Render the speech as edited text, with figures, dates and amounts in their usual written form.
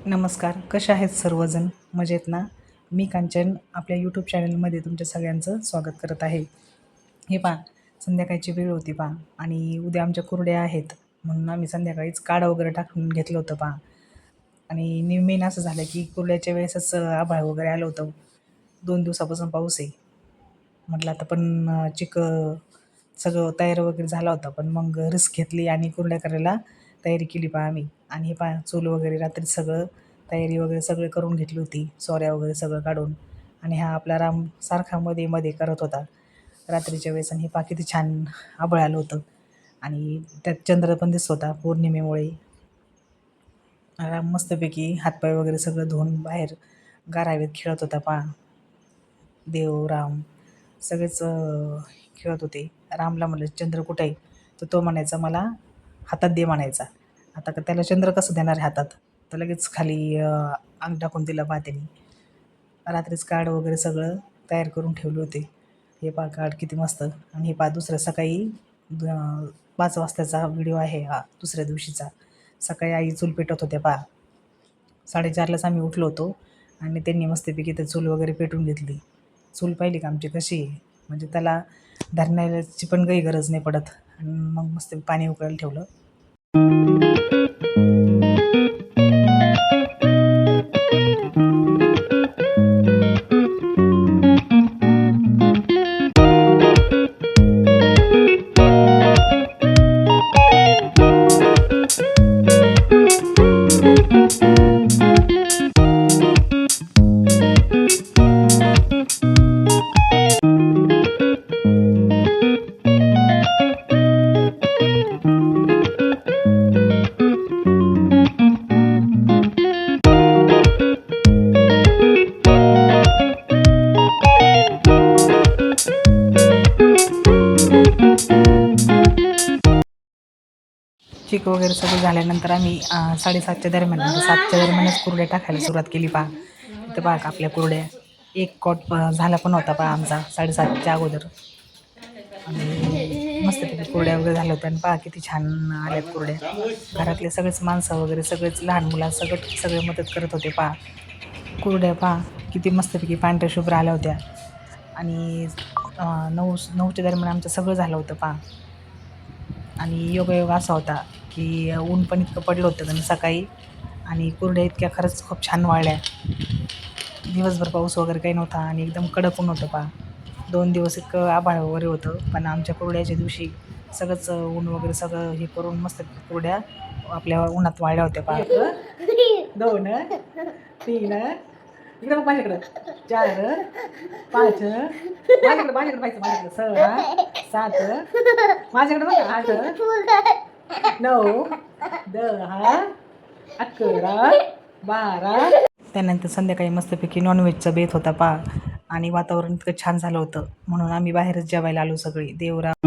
नमस्कार, कशा आहेत सर्वजण? मजेत ना? मी कांचन आपल्या यूट्यूब चॅनलमध्ये तुमच्या सगळ्यांचं स्वागत करत आहे. हे पहा, संध्याकाळची वेळ होती पहा आणि उद्या आमच्या कुरड्या आहेत म्हणून आम्ही संध्याकाळीच काढं वगैरे टाकून घेतलं होतं पहा. आणि मेन असं झालं की कुरड्याच्या वेळेसच आभाळ वगैरे आलं होतं. 2 दिवसापासून पाऊस आहे. म्हटलं आता पण सगळं तयार वगैरे झाला होता. पण मग रिस्क घेतली आणि कुरड्या करायला तयारी केली पहा आम्ही. आणि हे पहा चूल वगैरे रात्री सगळं तयारी वगैरे सगळं करून घेतली होती. सोऱ्या वगैरे सगळं काढून. आणि हा आपला राम सारखा मध्ये-मध्ये करत होता रात्रीच्या वेळेस. आणि हे पहा किती छान आभाळ आलं होतं आणि त्यात चंद्र पण दिसत होता पौर्णिमेमुळे. राम मस्तपैकी हातपाय वगैरे सगळं धुवून बाहेर गार हवेत खेळत होता पहा. देव, राम सगळेच खेळत होते. रामला म्हणलं, "चंद्र कुठे आहे?" तर तो म्हणायचा, "मला हातात दे" म्हणायचा. आता त्याला चंद्र कसं देणार आहे हातात? तर लगेच खाली अंग टाकून दिलं पहा त्यानी. रात्रीच कार्ड वगैरे सगळं तयार करून ठेवले होते. हे पहा कार्ड किती मस्त. आणि हे पहा दुसऱ्या सकाळी 5 वाजताचा व्हिडिओ आहे हा दुसऱ्या दिवशीचा. सकाळी आई चूल पेटवत होत्या पहा. 4:30लाच आम्ही उठलो होतो आणि त्यांनी मस्तपैकी ते चूल वगैरे पेटवून घेतली. चूल पाहिली का आमची कशी आहे? म्हणजे त्याला धरण्याची पण काही गरज नाही पडत. आणि मग मस्त पाणी उकळायला ठेवलं. चिक वगैरे सगळं झाल्यानंतर आम्ही 7:30च्या दरम्यान म्हणजे 7च्या दरम्यानच कुरड्या टाकायला सुरुवात केली पहा. इथं पहा का आपल्या कुरड्या एक कॉट झाला पण होता पहा आमचा 7:30च्या अगोदर. आणि मस्तपैकी कुरड्या वगैरे झाल्या होत्या आणि पहा किती छान आल्यात कुरड्या. घरातले सगळेच माणसं वगैरे सगळेच लहान मुलं सगळे मदत करत होते पहा. कुरड्या पहा किती मस्तपैकी पांढऱ्या शुभ्र आल्या होत्या. आणि 9च्या दरम्यान आमचं सगळं झालं होतं पहा. आणि योगायोग असा होता की ऊन पण इतकं पडलं होतं आणि सकाळी आणि कुरड्या इतक्या खरंच खूप छान वाळल्या. दिवसभर पाऊस वगैरे काही नव्हता आणि एकदम कडक ऊन होतं पहा. 2 दिवस इतकं आभाळ वगैरे होतं. पण आमच्या कुरड्याच्या दिवशी सगळंच ऊन वगैरे सगळं हे करून मस्त कुरड्या आपल्या उन्हात वाळल्या होत्या पहा. 2 3 इकडे बघ माझ्याकडं 4 5 माझ्याकडे पाहिजे माझ्याकडे 6 7 माझ्याकडे बघा 8 9 10 11 12. त्यानंतर संध्याकाळी मस्तपैकी नॉनव्हेजचा बेत होता पहा. आणि वातावरण इतकं छान झालं होतं म्हणून आम्ही बाहेरच जेवायला आलो सगळे. देवराम